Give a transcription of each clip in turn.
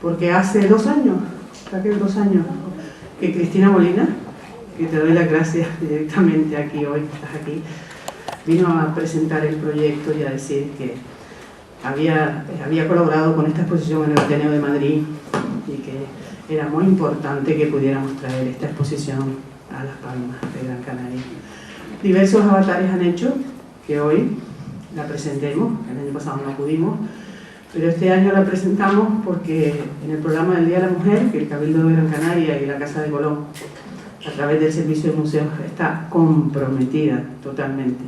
porque hace 2 años, Raquel, 2 años, que Cristina Molina, que te doy las gracias directamente aquí hoy, que estás aquí, vino a presentar el proyecto y a decir que había colaborado con esta exposición en el Ateneo de Madrid y que era muy importante que pudiéramos traer esta exposición a Las Palmas de Gran Canaria. Diversos avatares han hecho que hoy la presentemos, el año pasado no pudimos, pero este año la presentamos porque en el programa del Día de la Mujer, que el Cabildo de Gran Canaria y la Casa de Colón, a través del Servicio de Museos, está comprometida totalmente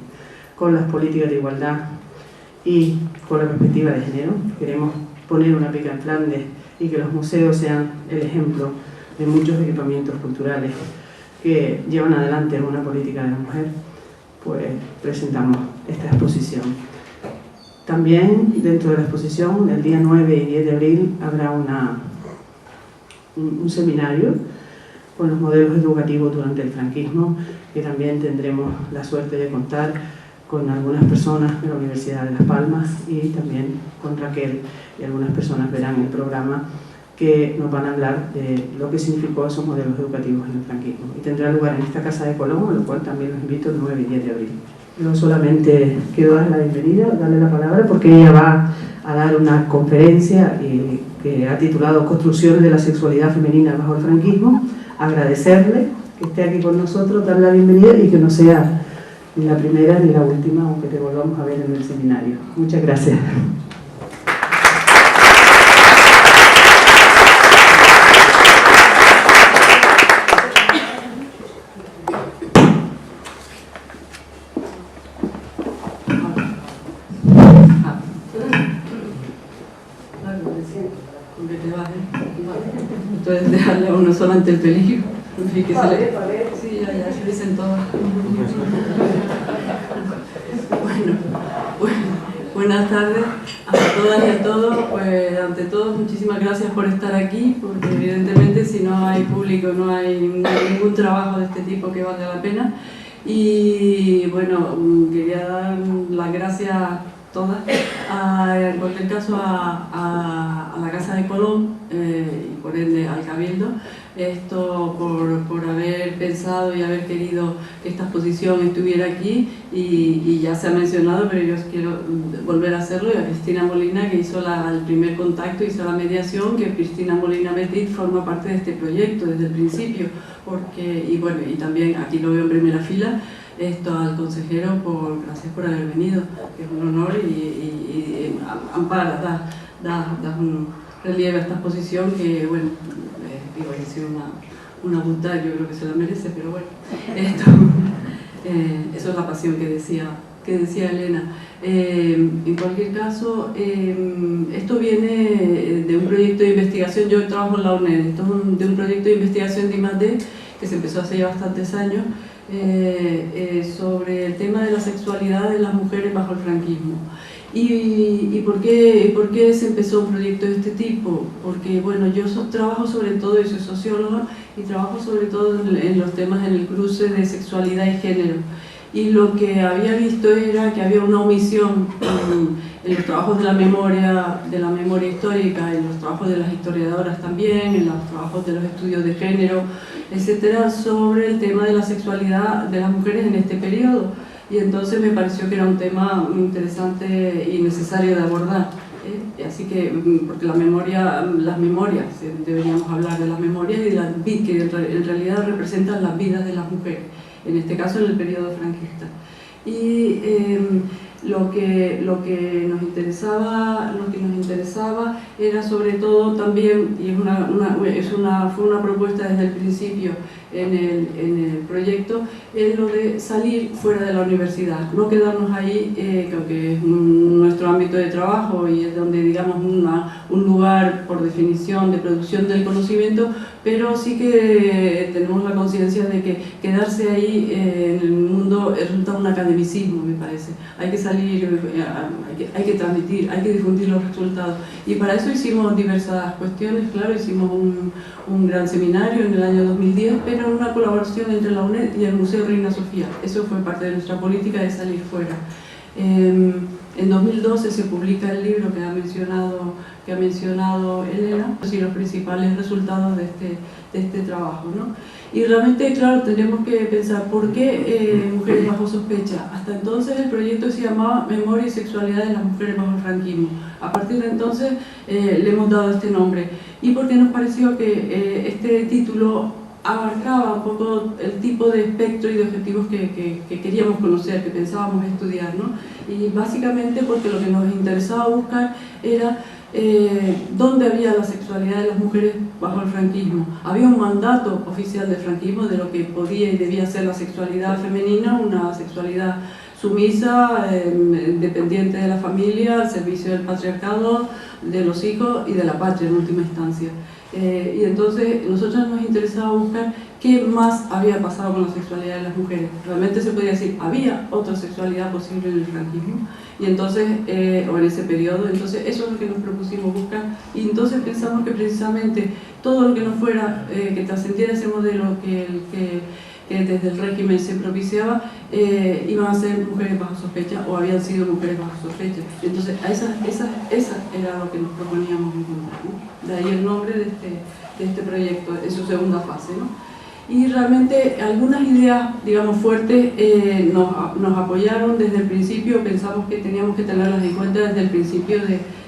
con las políticas de igualdad y con la perspectiva de género. Queremos poner una pica en Flandes y que los museos sean el ejemplo de muchos equipamientos culturales que llevan adelante una política de la mujer. Pues presentamos esta exposición. También dentro de la exposición, el día 9 y 10 de abril, habrá un seminario con los modelos educativos durante el franquismo, que también tendremos la suerte de contar con algunas personas de la Universidad de Las Palmas y también con Raquel, y algunas personas verán el programa que nos van a hablar de lo que significó esos modelos educativos en el franquismo. Y tendrá lugar en esta Casa de Colón, a lo cual también los invito el 9 y 10 de abril. Yo solamente quiero darle la bienvenida, darle la palabra, porque ella va a dar una conferencia que ha titulado Construcciones de la sexualidad femenina bajo el franquismo. Agradecerle que esté aquí con nosotros, darle la bienvenida y que no sea ni la primera ni la última, aunque te volvamos a ver en el seminario. Muchas gracias. Entonces dejarle a uno solo ante el peligro. Sí, ya se dicen todas. Buenas tardes a todas y a todos. Pues ante todo, muchísimas gracias por estar aquí, porque evidentemente si no hay público no hay ningún trabajo de este tipo que valga la pena. Y bueno, quería dar las gracias todas, en cualquier caso a la Casa de Colón y por ende al Cabildo, esto por haber pensado y haber querido que esta exposición estuviera aquí, y ya se ha mencionado, pero yo quiero volver a hacerlo, y a Cristina Molina, que hizo el primer contacto, hizo la mediación, que Cristina Molina Petit forma parte de este proyecto desde el principio, y también aquí lo veo en primera fila, al consejero, gracias por haber venido, que es un honor, y ampara, da un relieve a esta exposición que, bueno, digo que ha sido una bondad, yo creo que se la merece, pero bueno, eso es la pasión que decía Elena. En cualquier caso, esto viene de un proyecto de investigación. Yo trabajo en la UNED, esto es de un proyecto de investigación de I+D que se empezó hace ya bastantes años, sobre el tema de la sexualidad de las mujeres bajo el franquismo. ¿Y por qué se empezó un proyecto de este tipo? Porque bueno, yo trabajo sobre todo, yo soy socióloga, y trabajo sobre todo en los temas, en el cruce de sexualidad y género. Y lo que había visto era que había una omisión en los trabajos de la memoria histórica, en los trabajos de las historiadoras también, en los trabajos de los estudios de género, etcétera, sobre el tema de la sexualidad de las mujeres en este periodo. Y entonces me pareció que era un tema interesante y necesario de abordar. Así que, porque las memorias, deberíamos hablar de las memorias y de las vidas que en realidad representan las vidas de las mujeres, en este caso en el periodo franquista. Y lo que nos interesaba era sobre todo también, y fue una propuesta desde el principio en el proyecto, es lo de salir fuera de la universidad, no quedarnos ahí, que es nuestro ámbito de trabajo y es donde, digamos, un lugar por definición de producción del conocimiento, pero sí que tenemos la conciencia de que quedarse ahí en el mundo resulta un academicismo, me parece. Hay que salir, hay que transmitir, hay que difundir los resultados, y para eso hicimos diversas cuestiones. Claro, hicimos un gran seminario en el año 2010, pero en una colaboración entre la UNED y el Museo Reina Sofía. Eso fue parte de nuestra política de salir fuera. En 2012 se publica el libro que ha mencionado Elena, y los principales resultados de este trabajo, ¿no? Y realmente, claro, tenemos que pensar por qué mujeres bajo sospecha. Hasta entonces el proyecto se llamaba Memoria y Sexualidad de las Mujeres bajo el franquismo. A partir de entonces le hemos dado este nombre. Y porque nos pareció que este título abarcaba un poco el tipo de espectro y de objetivos que queríamos conocer, que pensábamos estudiar, ¿no? Y básicamente porque lo que nos interesaba buscar era dónde había la sexualidad de las mujeres bajo el franquismo. Había un mandato oficial del franquismo de lo que podía y debía ser la sexualidad femenina, una sexualidad sumisa, dependiente de la familia, al servicio del patriarcado, de los hijos y de la patria en última instancia. Y entonces nosotros nos interesaba buscar qué más había pasado con la sexualidad de las mujeres. Realmente se podía decir, había otra sexualidad posible en el franquismo, y entonces, o en ese periodo, entonces eso es lo que nos propusimos buscar, y entonces pensamos que precisamente todo lo que no fuera, que trascendiera ese modelo que desde el régimen se propiciaba, iban a ser mujeres bajo sospecha o habían sido mujeres bajo sospecha. Entonces, esa era lo que nos proponíamos encontrar, ¿no? De ahí el nombre de este proyecto en su segunda fase, ¿no? Y realmente algunas ideas, digamos, fuertes nos apoyaron desde el principio. Pensamos que teníamos que tenerlas en cuenta desde el principio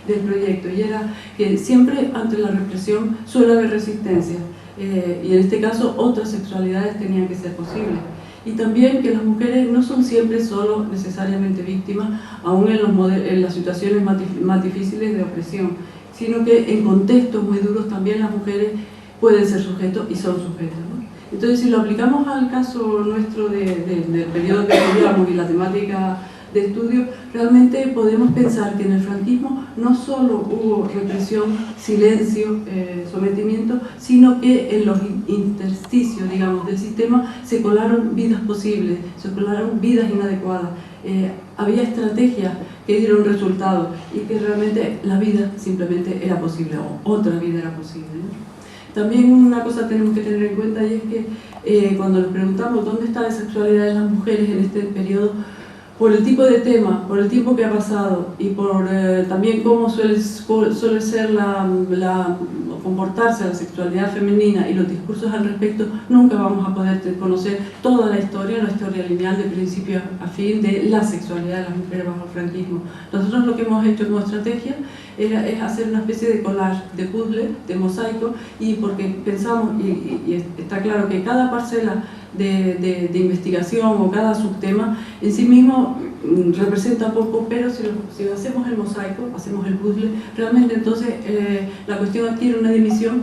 del proyecto, y era que siempre ante la represión suele haber resistencia. Y en este caso otras sexualidades tenían que ser posibles, y también que las mujeres no son siempre solo necesariamente víctimas, aún en las situaciones más difíciles de opresión, sino que en contextos muy duros también las mujeres pueden ser sujetos y son sujetas, ¿no? Entonces, si lo aplicamos al caso nuestro del periodo que estudiamos y la temática de estudio, realmente podemos pensar que en el franquismo no solo hubo represión, silencio, sometimiento, sino que en los intersticios, digamos, del sistema se colaron vidas posibles, se colaron vidas inadecuadas. Había estrategias que dieron resultados y que realmente la vida simplemente era posible, o otra vida era posible, ¿no? También una cosa tenemos que tener en cuenta, y es que cuando nos preguntamos dónde está la sexualidad de las mujeres en este periodo, por el tipo de tema, por el tiempo que ha pasado y por también cómo suele ser comportarse la sexualidad femenina y los discursos al respecto, nunca vamos a poder conocer toda la historia lineal de principio a fin de la sexualidad de las mujeres bajo el franquismo. Nosotros lo que hemos hecho como estrategia es hacer una especie de collage, de puzzle, de mosaico, y porque pensamos, y está claro que cada parcela de investigación o cada subtema en sí mismo representa poco, pero si hacemos el mosaico, hacemos el puzzle, realmente entonces la cuestión adquiere una dimensión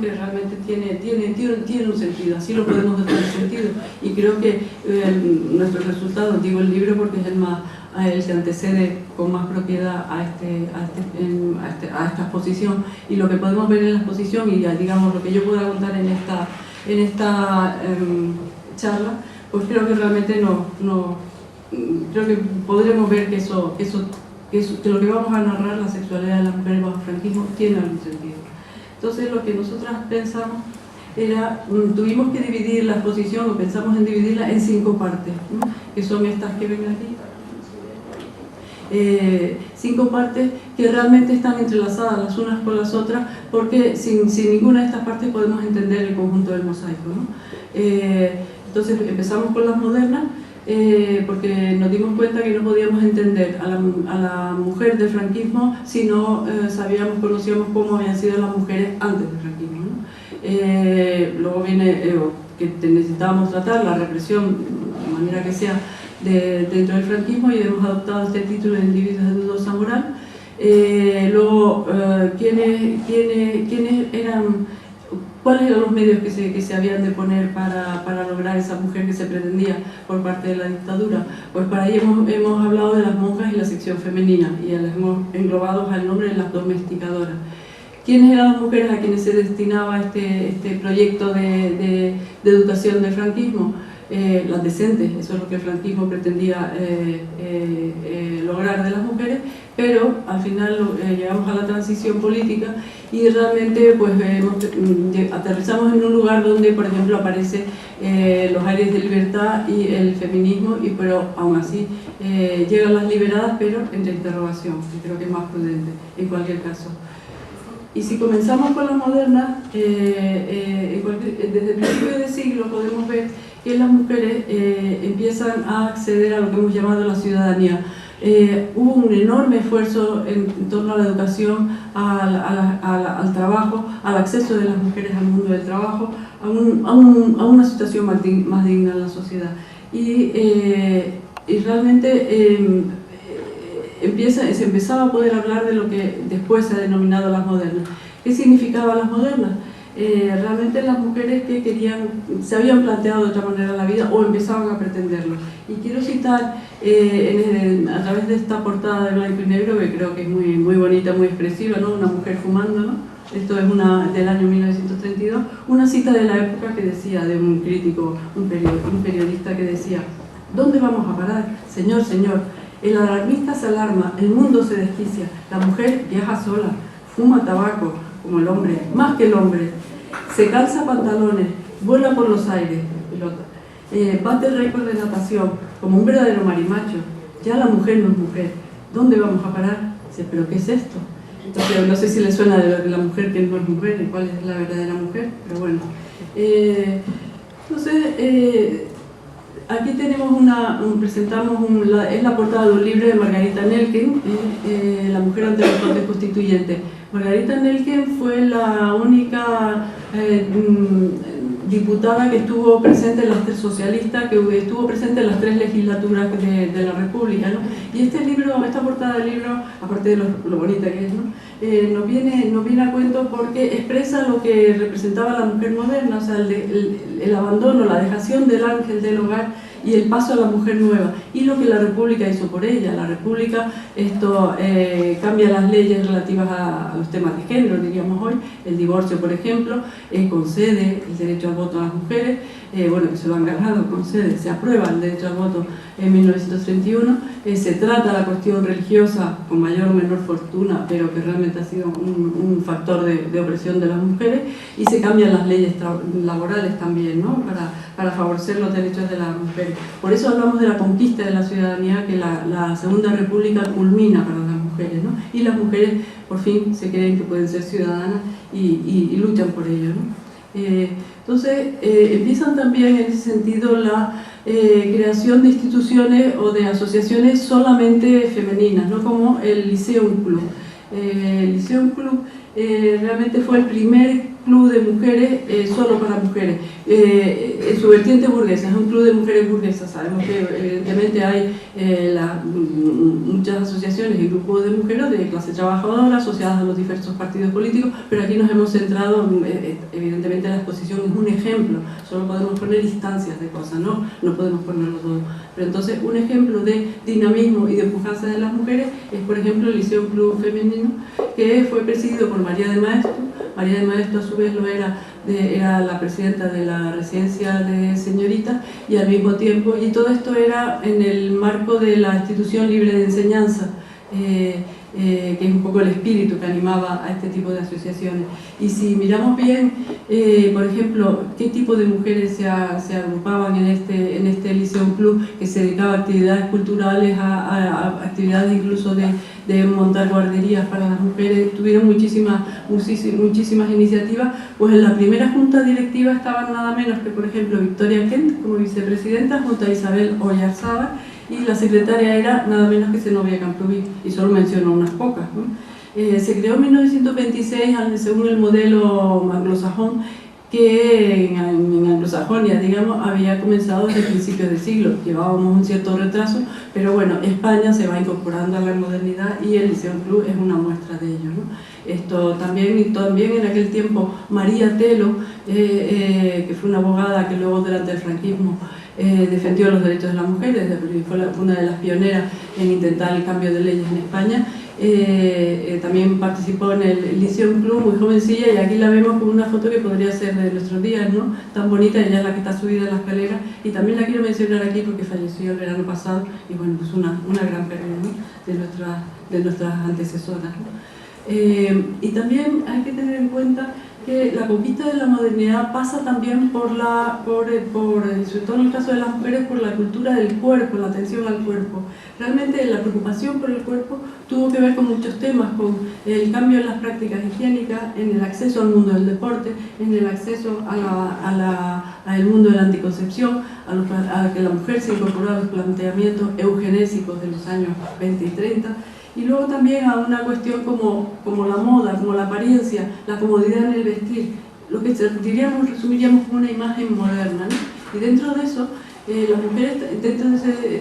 que realmente tiene un sentido, así lo podemos dar un sentido. Y creo que nuestros resultados, digo el libro porque es el que antecede con más propiedad a esta exposición, y lo que podemos ver en la exposición, y ya, digamos lo que yo pueda contar en esta charla, pues creo que realmente creo que podremos ver que lo que vamos a narrar, la sexualidad de las mujeres bajo el franquismo, tiene algún sentido. Entonces lo que nosotras pensamos era, tuvimos que dividir la exposición, o pensamos en dividirla en 5 partes, ¿no? Que son estas que ven aquí. 5 partes que realmente están entrelazadas las unas con las otras, porque sin ninguna de estas partes podemos entender el conjunto del mosaico, ¿no? Entonces empezamos con las modernas, porque nos dimos cuenta que no podíamos entender a la mujer del franquismo si no conocíamos cómo habían sido las mujeres antes del franquismo, ¿no? Luego viene que necesitábamos tratar la represión de manera que sea dentro del franquismo, y hemos adoptado este título de Individuos de dudosa moral. Luego, ¿cuáles eran los medios que se habían de poner para lograr esa mujer que se pretendía por parte de la dictadura? Pues para ello hemos hablado de las monjas y la sección femenina, y las hemos englobado al nombre de las domesticadoras. ¿Quiénes eran las mujeres a quienes se destinaba este proyecto de educación del franquismo? Las decentes, eso es lo que el franquismo pretendía lograr de las mujeres, pero al final llegamos a la transición política y realmente pues aterrizamos en un lugar donde, por ejemplo, aparece los aires de libertad y el feminismo, pero aún así llegan las liberadas, pero entre interrogación, que creo que es más prudente en cualquier caso. Y si comenzamos con las modernas, desde el principio de siglo podemos ver que las mujeres empiezan a acceder a lo que hemos llamado la ciudadanía. Hubo un enorme esfuerzo en torno a la educación, al trabajo, al acceso de las mujeres al mundo del trabajo, a una situación más digna en la sociedad. Y realmente se empezaba a poder hablar de lo que después se ha denominado las modernas. ¿Qué significaban las modernas? Realmente las mujeres que se habían planteado de otra manera la vida o empezaban a pretenderlo. Y quiero citar a través de esta portada de blanco y negro, que creo que es muy bonita, muy expresiva, ¿no? Una mujer fumando, ¿no? Esto es del año 1932, una cita de la época que decía, de un crítico, un periodista que decía: ¿dónde vamos a parar? Señor, señor, el alarmista se alarma, el mundo se desquicia, la mujer viaja sola, fuma tabaco como el hombre, más que el hombre, se calza pantalones, vuela por los aires, pilota, bate el récord de natación como un verdadero marimacho. Ya la mujer no es mujer, ¿dónde vamos a parar? Dice, ¿pero qué es esto? Entonces, no sé si le suena de la mujer que no es mujer y cuál es la verdadera mujer, pero bueno. Entonces, aquí tenemos es la portada de un libro de Margarita Nelken, La mujer ante los poderes constituyentes. Margarita Nelken fue la única diputada que estuvo presente en las tres socialistas, que estuvo presente en las tres legislaturas de la República, ¿no? Y esta portada del libro, aparte de lo bonita que es, ¿no? nos viene a cuento porque expresa lo que representaba la mujer moderna, o sea, el abandono, la dejación del ángel del hogar y el paso a la mujer nueva, y lo que la República hizo por ella. La República cambia las leyes relativas a los temas de género, diríamos hoy, el divorcio, por ejemplo, concede el derecho al voto a las mujeres, que se lo han ganado, se aprueba el derecho al voto en 1931, se trata la cuestión religiosa con mayor o menor fortuna, pero que realmente ha sido un factor de opresión de las mujeres, y se cambian las leyes laborales también, ¿no? para favorecer los derechos de las mujeres. Por eso hablamos de la conquista de la ciudadanía, que la Segunda República culmina para las mujeres, ¿no? Y las mujeres por fin se creen que pueden ser ciudadanas y luchan por ello, ¿no? Entonces empiezan también en ese sentido la creación de instituciones o de asociaciones solamente femeninas, ¿no? Como el Lyceum Club. El Lyceum Club realmente fue el primer club de mujeres solo para mujeres, en su vertiente burguesa, es un club de mujeres burguesas. Sabemos que evidentemente hay muchas asociaciones y grupos de mujeres de clase trabajadora asociadas a los diversos partidos políticos, pero aquí nos hemos centrado, evidentemente la exposición es un ejemplo, solo podemos poner instancias de cosas, no podemos ponerlo todo. Pero entonces un ejemplo de dinamismo y de pujanza de las mujeres es, por ejemplo, el Liceo Club Femenino, que fue presidido por María de Maeztu. María de Maeztu a su vez era la presidenta de la residencia de señoritas, y al mismo tiempo, y todo esto era en el marco de la institución libre de enseñanza, que es un poco el espíritu que animaba a este tipo de asociaciones. Y si miramos bien, por ejemplo, qué tipo de mujeres se agrupaban en este Liceo Club, que se dedicaba a actividades culturales, a actividades incluso de montar guarderías para las mujeres, tuvieron muchísimas iniciativas. Pues en la primera junta directiva estaban nada menos que, por ejemplo, Victoria Kent como vicepresidenta, junto a Isabel Oyarzábal, y la secretaria era nada menos que Zenobia Camprubí, y solo menciono unas pocas, ¿no? Se creó en 1926 según el modelo anglosajón, que en anglosajonia, digamos, había comenzado desde principios de siglo. Llevábamos un cierto retraso, pero bueno, España se va incorporando a la modernidad y el Liceo Club es una muestra de ello, ¿no? Esto también en aquel tiempo María Telo, que fue una abogada que luego durante el franquismo defendió los derechos de las mujeres, fue una de las pioneras en intentar el cambio de leyes en España. también participó en el Lyceum Club, muy jovencilla, y aquí la vemos con una foto que podría ser de nuestros días, ¿no? Tan bonita, ella es la que está subida en la escalera, y también la quiero mencionar aquí porque falleció el verano pasado, y bueno, pues una gran pérdida, ¿no? de nuestras antecesoras, ¿no? Y también hay que tener en cuenta que la conquista de la modernidad pasa también sobre todo en el caso de las mujeres, por la cultura del cuerpo, la atención al cuerpo. Realmente la preocupación por el cuerpo tuvo que ver con muchos temas, con el cambio en las prácticas higiénicas, en el acceso al mundo del deporte, en el acceso al mundo de la anticoncepción, a que la mujer se incorporó a los planteamientos eugenésicos de los años 20 y 30, y luego también a una cuestión como la moda, como la apariencia, la comodidad en el vestir, lo que resumiríamos como una imagen moderna, ¿no? Y dentro de eso, las mujeres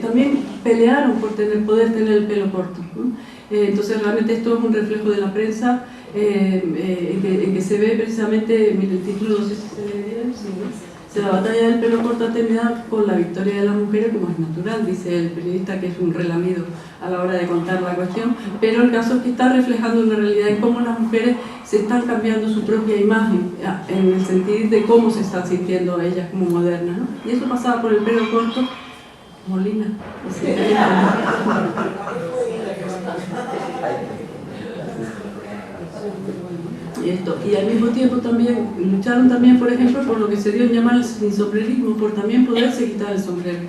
también pelearon por poder tener el pelo corto, ¿no? Entonces realmente esto es un reflejo de la prensa en que se ve precisamente, mire el título, no sé si se ve bien, sí, ¿no? La batalla del pelo corto ha terminado con la victoria de las mujeres, como es natural, dice el periodista, que es un relamido a la hora de contar la cuestión, pero el caso es que está reflejando una realidad en cómo las mujeres se están cambiando su propia imagen, en el sentido de cómo se están sintiendo ellas como modernas, ¿no? Y eso pasaba por el pelo corto. Molina. Y al mismo tiempo también lucharon también, por ejemplo, por lo que se dio en llamar el sombrerismo, por también poderse quitar el sombrero.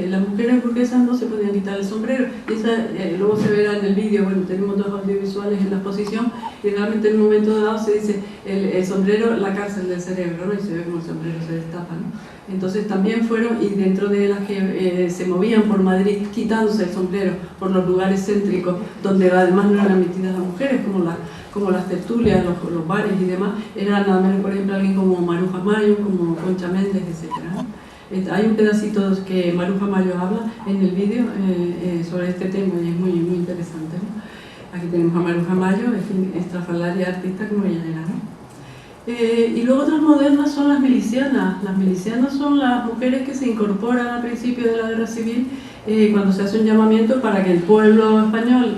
Las mujeres burguesas no se podían quitar el sombrero, y luego se verá en el vídeo. Bueno, tenemos dos audiovisuales en la exposición, y realmente en un momento dado se dice el sombrero, la cárcel del cerebro, ¿no? Y se ve como el sombrero se destapa, ¿no? Entonces también fueron, y dentro de las que se movían por Madrid quitándose el sombrero por los lugares céntricos donde además no eran admitidas las mujeres, como las tertulias, los bares y demás, era nada menos, por ejemplo, alguien como Maruja Mayo, como Concha Méndez, etc., ¿no? Hay un pedacito que Maruja Mayo habla en el vídeo sobre este tema, y es muy, muy interesante, ¿no? Aquí tenemos a Maruja Mayo, en fin, estrafalaria artista como ella era, ¿no? Y luego otras modernas son las milicianas. Las milicianas son las mujeres que se incorporan al principio de la guerra civil, cuando se hace un llamamiento para que el pueblo español,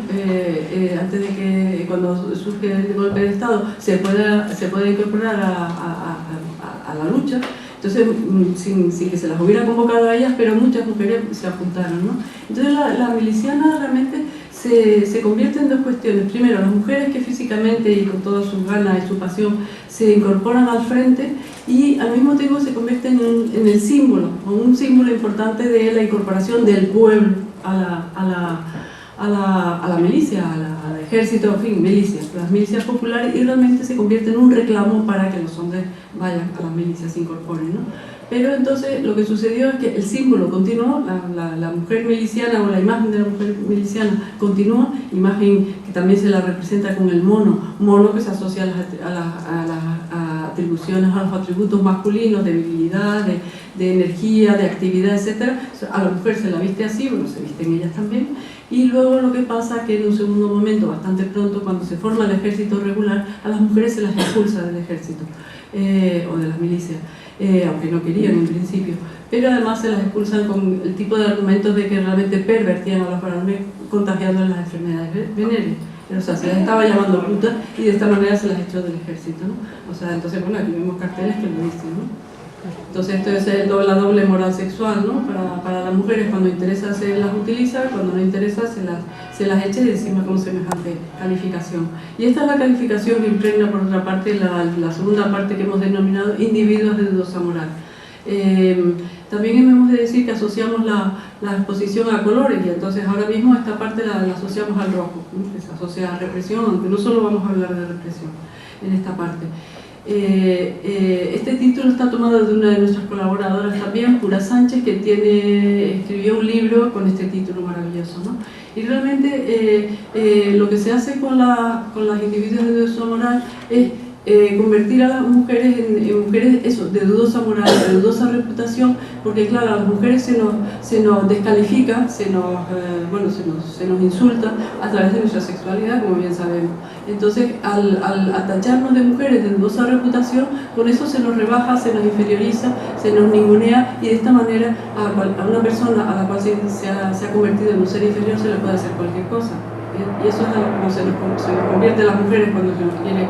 antes de que, cuando surge el golpe de Estado, se pueda incorporar a la lucha. Entonces, sin que se las hubiera convocado a ellas, pero muchas mujeres se apuntaron, ¿no? Entonces la miliciana realmente se convierte en dos cuestiones. Primero, las mujeres que físicamente y con todas sus ganas y su pasión se incorporan al frente, y al mismo tiempo se convierten en el símbolo, o un símbolo importante de la incorporación del pueblo a la milicia, al ejército, en fin, milicias, las milicias populares, y realmente se convierte en un reclamo para que los hombres vayan a las milicias, se incorporen, ¿no? Pero entonces lo que sucedió es que el símbolo continuó, la mujer miliciana, o la imagen de la mujer miliciana continúa, imagen que también se la representa con el mono que se asocia a las atribuciones, a los atributos masculinos de virilidad, de energía, de actividad, etc. A la mujer se la viste así, bueno, se visten ellas también. Y luego lo que pasa es que en un segundo momento, bastante pronto, cuando se forma el ejército regular, a las mujeres se las expulsa del ejército o de las milicias, aunque no querían en principio, pero además se las expulsan con el tipo de argumentos de que realmente pervertían a los varones, contagiándoles las enfermedades venéreas. O sea, se las estaba llamando putas, y de esta manera se las echó del ejército, ¿no? O sea, entonces, bueno, aquí vemos carteles que lo dicen, ¿no? Entonces esto es la doble moral sexual, ¿no? Para las mujeres, cuando interesa se las utiliza, cuando no interesa se las echa, y encima con semejante calificación. Y esta es la calificación que impregna, por otra parte, la segunda parte que hemos denominado individuos de dudosa moral. También hemos de decir que asociamos la exposición a colores, y entonces ahora mismo esta parte la asociamos al rojo, ¿no? Que se asocia a represión, aunque no solo vamos a hablar de represión en esta parte. Este título está tomado de una de nuestras colaboradoras también, Pura Sánchez, que escribió un libro con este título maravilloso, ¿no? Y realmente lo que se hace con las individuos de dudosa moral es convertir a las mujeres en mujeres de dudosa moral, de dudosa reputación, porque claro, a las mujeres se nos descalifica, se nos insulta a través de nuestra sexualidad, como bien sabemos. Entonces, al tacharnos de mujeres de dudosa reputación, con eso se nos rebaja, se nos inferioriza, se nos ningunea, y de esta manera a una persona a la cual se ha convertido en un ser inferior se le puede hacer cualquier cosa. Y eso es como se nos convierte en las mujeres cuando se nos quiere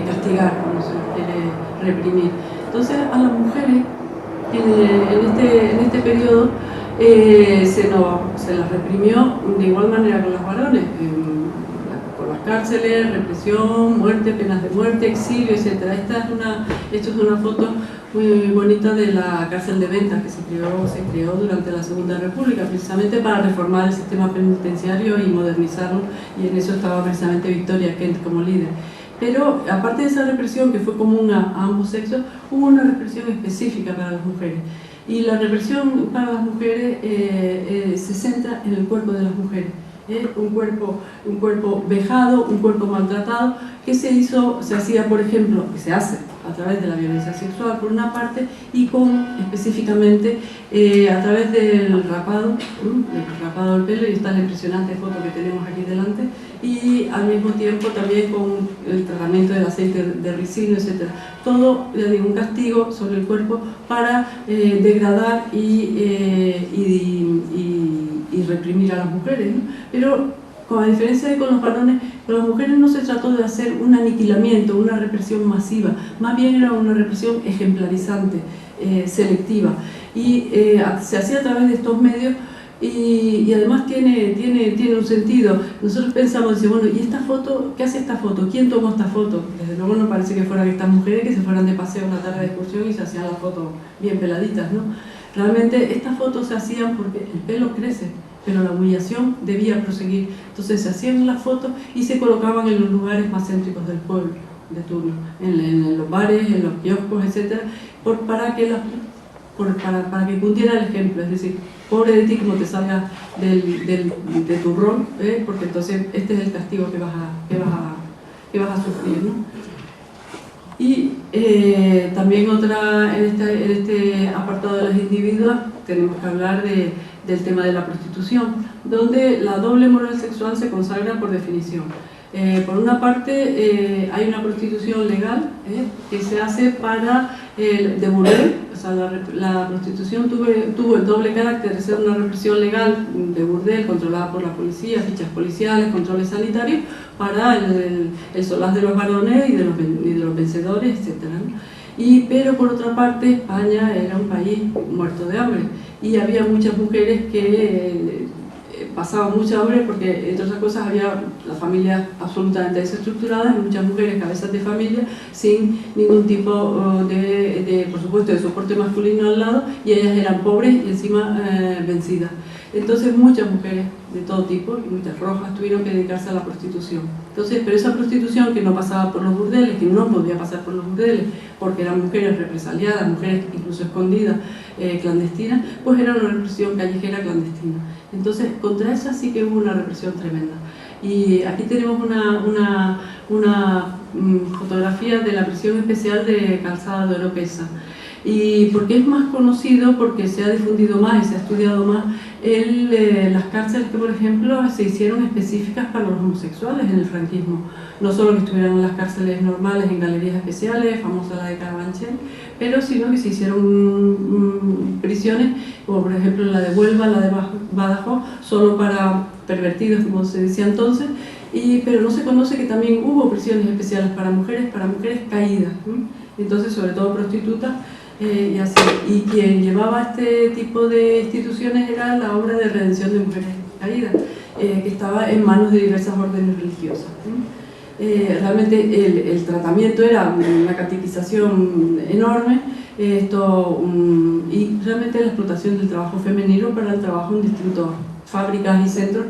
castigar, cuando se nos quiere reprimir. Entonces a las mujeres en este periodo se las reprimió de igual manera que los varones, con las cárceles, represión, muerte, penas de muerte, exilio, etc. Esto es una foto muy bonita de la cárcel de Ventas que se creó durante la Segunda República, precisamente para reformar el sistema penitenciario y modernizarlo, y en eso estaba precisamente Victoria Kent como líder. Pero aparte de esa represión que fue común a ambos sexos, hubo una represión específica para las mujeres. Y la represión para las mujeres se centra en el cuerpo de las mujeres. Un cuerpo vejado, un cuerpo maltratado, que se hacía, por ejemplo, que se hace a través de la violencia sexual por una parte, y específicamente a través del rapado del pelo, y está la impresionante foto que tenemos aquí delante, y al mismo tiempo también con el tratamiento del aceite de ricino, etc. Todo, ya digo, un castigo sobre el cuerpo para degradar y reprimir a las mujeres, ¿no? Pero a diferencia de con los varones, con las mujeres no se trató de hacer un aniquilamiento, una represión masiva, más bien era una represión ejemplarizante, selectiva, y se hacía a través de estos medios. Y además tiene un sentido. Nosotros pensamos, bueno, ¿y esta foto? ¿Qué hace esta foto? ¿Quién tomó esta foto? Desde luego no parece que fueran estas mujeres que se fueran de paseo una tarde de excursión y se hacían las fotos bien peladitas, ¿no? Realmente estas fotos se hacían porque el pelo crece, pero la humillación debía proseguir. Entonces se hacían las fotos y se colocaban en los lugares más céntricos del pueblo de turno, en los bares, en los kioscos, etc., para que cundiera el ejemplo. Es decir, pobre de ti como te salgas de tu rol, porque entonces este es el castigo que vas a sufrir, ¿no? Y también en este apartado de las individuas tenemos que hablar del tema de la prostitución, donde la doble moral sexual se consagra por definición. Por una parte hay una prostitución legal que se hace de burdel. O sea, la prostitución tuvo el doble carácter de ser una represión legal de burdel controlada por la policía, fichas policiales, controles sanitarios, para el solaz de los varones y de los vencedores, etc., ¿no? Pero por otra parte España era un país muerto de hambre y había muchas mujeres que pasaban mucha hambre porque, entre otras cosas, había las familias absolutamente desestructuradas, muchas mujeres cabezas de familia sin ningún tipo por supuesto, de soporte masculino al lado, y ellas eran pobres y encima vencidas. Entonces muchas mujeres de todo tipo, y muchas rojas, tuvieron que dedicarse a la prostitución. Entonces, pero esa prostitución que no pasaba por los burdeles, que no podía pasar por los burdeles, porque eran mujeres represaliadas, mujeres incluso escondidas, clandestinas, pues era una represión callejera clandestina. Entonces, contra esa sí que hubo una represión tremenda. Y aquí tenemos una fotografía de la prisión especial de Calzada de Oropesa. Y porque es más conocido, porque se ha difundido más y se ha estudiado más, las cárceles que, por ejemplo, se hicieron específicas para los homosexuales en el franquismo. No solo que estuvieran en las cárceles normales, en galerías especiales, famosa la de Carabanchel, pero sino que se hicieron prisiones, como por ejemplo la de Huelva, la de Badajoz, solo para pervertidos, como se decía entonces, pero no se conoce que también hubo prisiones especiales para mujeres caídas, entonces sobre todo prostitutas, y así. Y quien llevaba este tipo de instituciones era la Obra de Redención de Mujeres Caídas, que estaba en manos de diversas órdenes religiosas. Realmente el tratamiento era una catequización enorme, y realmente la explotación del trabajo femenino para el trabajo en distintas fábricas y centros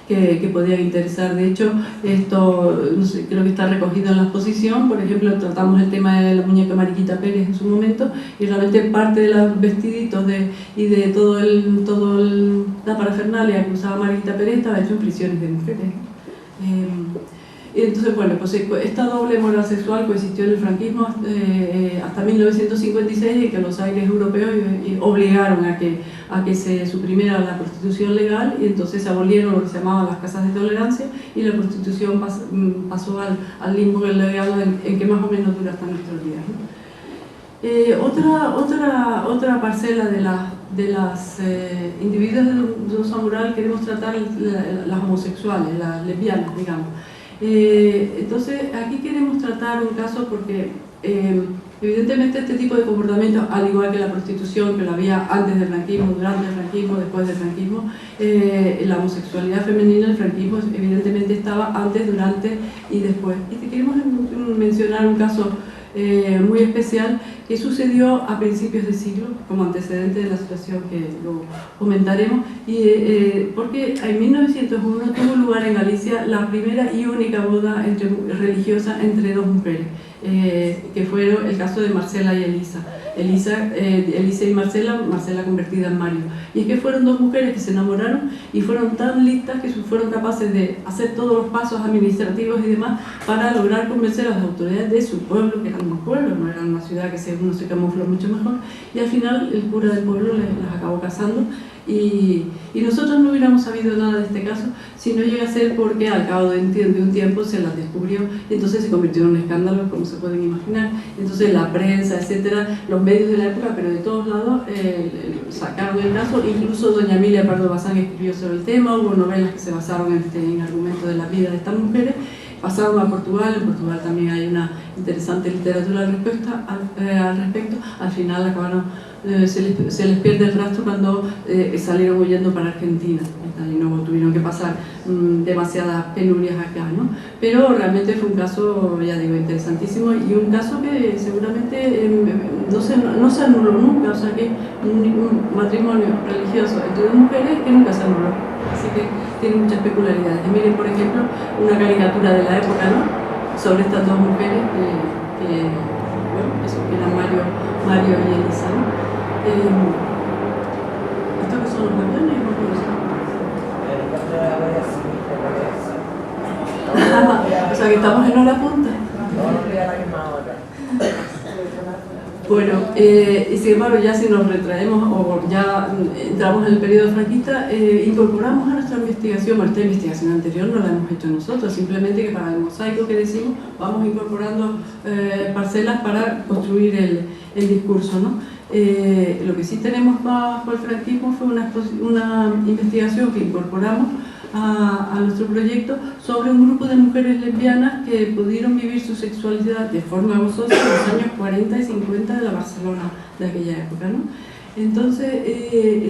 que podían interesar. De hecho, no sé, creo que está recogido en la exposición. Por ejemplo, tratamos el tema de la muñeca Mariquita Pérez en su momento, y realmente parte de los vestiditos y de la parafernalia que usaba Mariquita Pérez estaba hecho en prisiones de mujeres. Y entonces, bueno, pues esta doble moral sexual coexistió en el franquismo hasta 1956, y que los aires europeos obligaron a que se suprimiera la prostitución legal, y entonces se abolieron lo que se llamaban las casas de tolerancia, y la prostitución pasó al limbo legal en que más o menos dura hasta nuestros días, ¿no? Otra parcela individuos de Dosa Mural queremos tratar las homosexuales, las lesbianas, digamos. Entonces, aquí queremos tratar un caso porque evidentemente este tipo de comportamientos, al igual que la prostitución, que lo había antes del franquismo, durante el franquismo, después del franquismo, la homosexualidad femenina, el franquismo evidentemente estaba antes, durante y después. Y queremos mencionar un caso muy especial que sucedió a principios de siglo, como antecedente de la situación que lo comentaremos, porque en 1901 tuvo lugar en Galicia la primera y única boda religiosa entre dos mujeres, que fueron el caso de Marcela y Elisa. Elisa y Marcela convertida en Mario. Y es que fueron dos mujeres que se enamoraron y fueron tan listas que fueron capaces de hacer todos los pasos administrativos y demás para lograr convencer a las autoridades de su pueblo, que eran un pueblo, no era una ciudad que uno se camufla mucho mejor, y al final el cura del pueblo las acabó casando. Y nosotros no hubiéramos sabido nada de este caso si no llega a ser porque al cabo de un tiempo se las descubrió y entonces se convirtió en un escándalo, como se pueden imaginar. Entonces la prensa, etcétera, los medios de la época, pero de todos lados, sacaron el caso. Incluso doña Emilia Pardo Bazán escribió sobre el tema, hubo novelas que se basaron en argumentos de la vida de estas mujeres. Pasaron a Portugal, en Portugal también hay una interesante literatura al respecto. Al final acabaron, se les pierde el rastro cuando salieron huyendo para Argentina y no tuvieron que pasar demasiadas penurias acá, ¿no? Pero realmente fue un caso, ya digo, interesantísimo y un caso que seguramente no se anuló nunca, o sea que un matrimonio religioso entre dos mujeres que nunca se anuló, así que tiene muchas peculiaridades. Y miren, por ejemplo, una caricatura de la época, ¿no?, sobre estas dos mujeres bueno, eso que eran Mario y Elisa, ¿no? ¿Estos que son los aviones o qué son? O sea que estamos en hora punta. Bueno, y sin embargo, ya si nos retraemos o ya entramos en el periodo franquista, incorporamos a nuestra investigación, esta investigación anterior no la hemos hecho nosotros, simplemente que para el mosaico que decimos vamos incorporando parcelas para construir el discurso, ¿no? Lo que sí tenemos bajo el franquismo fue una investigación que incorporamos a nuestro proyecto sobre un grupo de mujeres lesbianas que pudieron vivir su sexualidad de forma gozosa en los años 40 y 50 de la Barcelona de aquella época, ¿no? Entonces,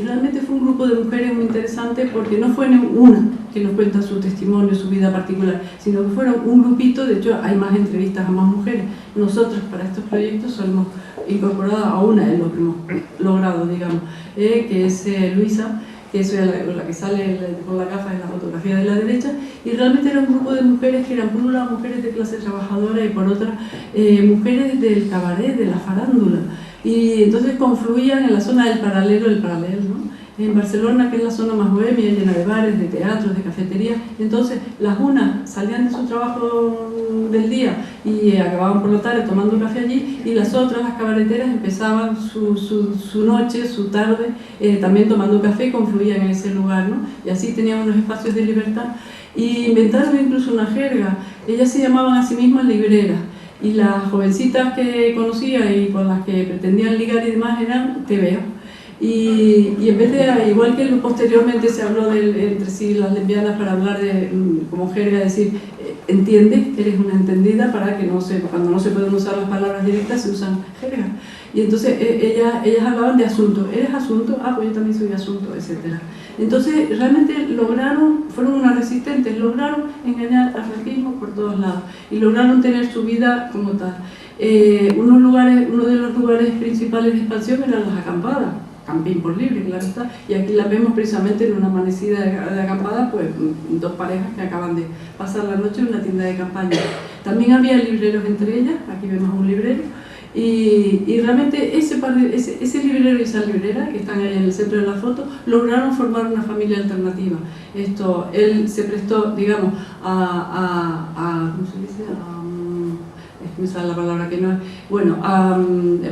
realmente fue un grupo de mujeres muy interesante porque no fue una que nos cuenta su testimonio, su vida particular, sino que fueron un grupito. De hecho, hay más entrevistas a más mujeres. Nosotros, para estos proyectos, solo hemos incorporado a una, es lo que hemos logrado, digamos, que es Luisa, que es la que sale con la gafa en la fotografía de la derecha, y realmente era un grupo de mujeres que eran por un lado mujeres de clase trabajadora y por otra mujeres del cabaret, de la farándula, y entonces confluían en la zona del paralelo, ¿no? En Barcelona, que es la zona más bohemia, llena de bares, de teatros, de cafeterías. Entonces las unas salían de su trabajo del día y acababan por la tarde tomando café allí, y las otras, las cabareteras, empezaban su noche, su tarde, también tomando café, y confluían en ese lugar, ¿no? Y así tenían unos espacios de libertad. Y inventaron incluso una jerga. Ellas se llamaban a sí mismas libreras, y las jovencitas que conocía y con las que pretendían ligar y demás eran tebeos. Y en vez de, igual que posteriormente se habló entre sí las lesbianas para hablar de, como jerga, decir, entiende, eres una entendida, para que cuando no se pueden usar las palabras directas se usan jerga. Y entonces ellas hablaban de asunto. ¿Eres asunto? Ah, pues yo también soy asunto, etc. Entonces realmente fueron unas resistentes, lograron engañar al franquismo por todos lados y lograron tener su vida como tal. Uno de los lugares principales de expansión eran las acampadas. Campín por libre, claro está, y aquí las vemos precisamente en una amanecida de acampada, pues dos parejas que acaban de pasar la noche en una tienda de campaña. También había libreros entre ellas, aquí vemos un librero, y realmente ese librero y esa librera, que están ahí en el centro de la foto, lograron formar una familia alternativa. Él se prestó, digamos, ¿cómo se dice? Me sale la palabra que no es, bueno,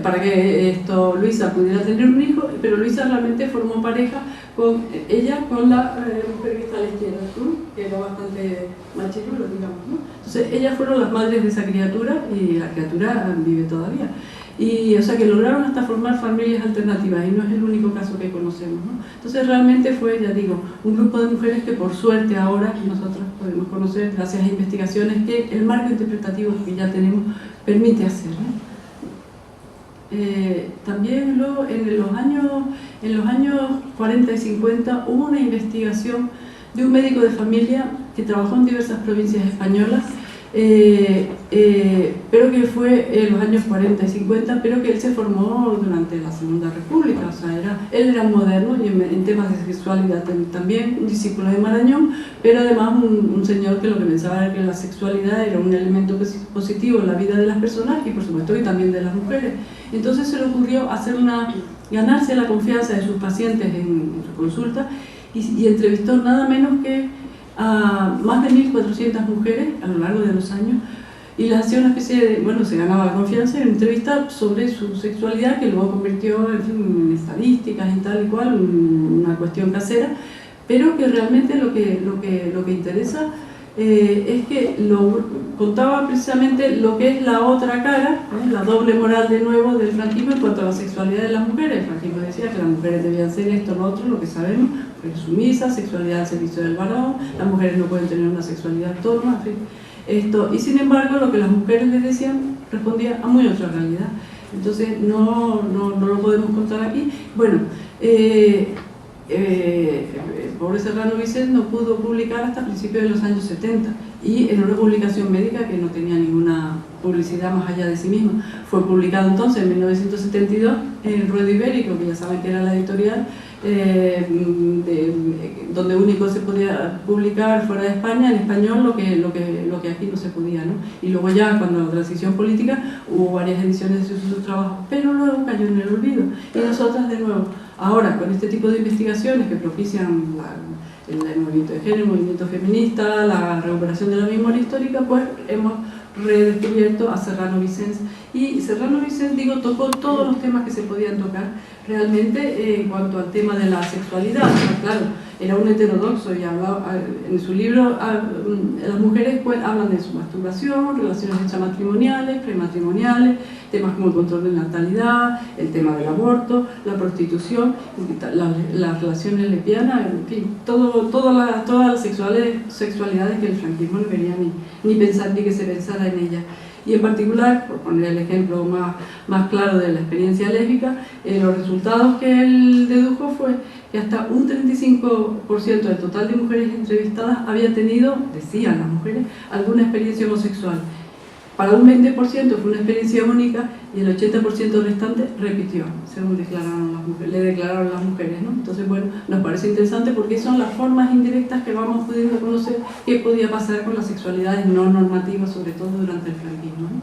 para que Luisa pudiera tener un hijo, pero Luisa realmente formó pareja con la mujer que está a la izquierda, ¿no?, que era bastante machirulo, digamos, ¿no? Entonces ellas fueron las madres de esa criatura y la criatura vive todavía. Y, o sea, que lograron hasta formar familias alternativas, y no es el único caso que conocemos, ¿no? Entonces realmente fue, ya digo, un grupo de mujeres que por suerte ahora nosotros podemos conocer gracias a investigaciones que el marco interpretativo que ya tenemos permite hacer, ¿no? También luego en los años 40 y 50 hubo una investigación de un médico de familia que trabajó en diversas provincias españolas, pero que fue en los años 40 y 50, pero que él se formó durante la Segunda República, o sea, él era moderno y en temas de sexualidad también, un discípulo de Marañón, pero además un señor que lo que pensaba era que la sexualidad era un elemento positivo en la vida de las personas y por supuesto que también de las mujeres. Entonces se le ocurrió ganarse la confianza de sus pacientes en su consulta y entrevistó nada menos que a más de 1.400 mujeres a lo largo de los años y les hacía una especie de, bueno, se ganaba la confianza en una entrevista sobre su sexualidad que luego convirtió en estadísticas y tal y cual, una cuestión casera, pero que realmente lo que interesa es que contaba precisamente lo que es la otra cara, la doble moral de nuevo del franquismo en cuanto a la sexualidad de las mujeres. El franquismo decía que las mujeres debían ser esto, lo otro, lo que sabemos, mujeres sumisas, sexualidad al servicio del varón, las mujeres no pueden tener una sexualidad autónoma, en fin. Y sin embargo lo que las mujeres les decían respondía a muy otra realidad. Entonces no lo podemos contar aquí. Bueno, el pobre Serrano Vicens no pudo publicar hasta principios de los años 70 y en una publicación médica que no tenía ninguna publicidad más allá de sí misma. Fue publicado entonces en 1972 en Ruedo Ibérico, que ya saben que era la editorial donde único se podía publicar fuera de España en español lo que aquí no se podía, ¿no? Y luego ya cuando la transición política hubo varias ediciones de sus trabajos, pero luego cayó en el olvido. Y nosotras de nuevo, ahora con este tipo de investigaciones que propician el movimiento de género, el movimiento feminista, la recuperación de la memoria histórica, pues hemos redescubierto a Serrano Vicens. Y Serrano Vicens, digo, tocó todos los temas que se podían tocar realmente en cuanto al tema de la sexualidad. Claro, era un heterodoxo y hablaba, en su libro las mujeres pues hablan de su masturbación, relaciones extramatrimoniales, prematrimoniales, temas como el control de la natalidad, el tema del aborto, la prostitución, las relaciones lesbianas, en fin, todas las sexualidades que el franquismo no quería ni pensar ni que se pensara en ellas. Y en particular, por poner el ejemplo más claro de la experiencia lésbica, los resultados que él dedujo fue que hasta un 35% del total de mujeres entrevistadas había tenido, decían las mujeres, alguna experiencia homosexual. Para un 20% fue una experiencia única y el 80% restante repitió, según le declararon las mujeres, ¿no? Entonces, bueno, nos parece interesante porque son las formas indirectas que vamos pudiendo conocer qué podía pasar con las sexualidades no normativas, sobre todo durante el franquismo, ¿no?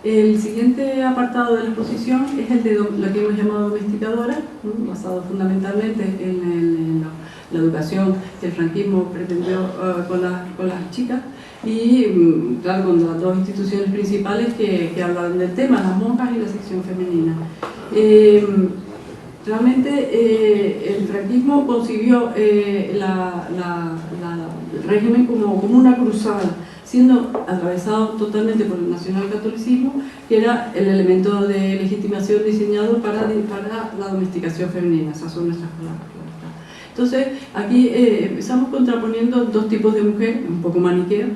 El siguiente apartado de la exposición es el de lo que hemos llamado domesticadora, ¿no? Basado fundamentalmente en la educación que el franquismo pretendió con las chicas y, claro, con las dos instituciones principales que hablaron del tema, las monjas y la sección femenina. Realmente el franquismo concibió el régimen como una cruzada, siendo atravesado totalmente por el nacionalcatolicismo, que era el elemento de legitimación diseñado para la domesticación femenina. Esas son nuestras palabras. Entonces, aquí empezamos contraponiendo dos tipos de mujer, un poco maniqueo,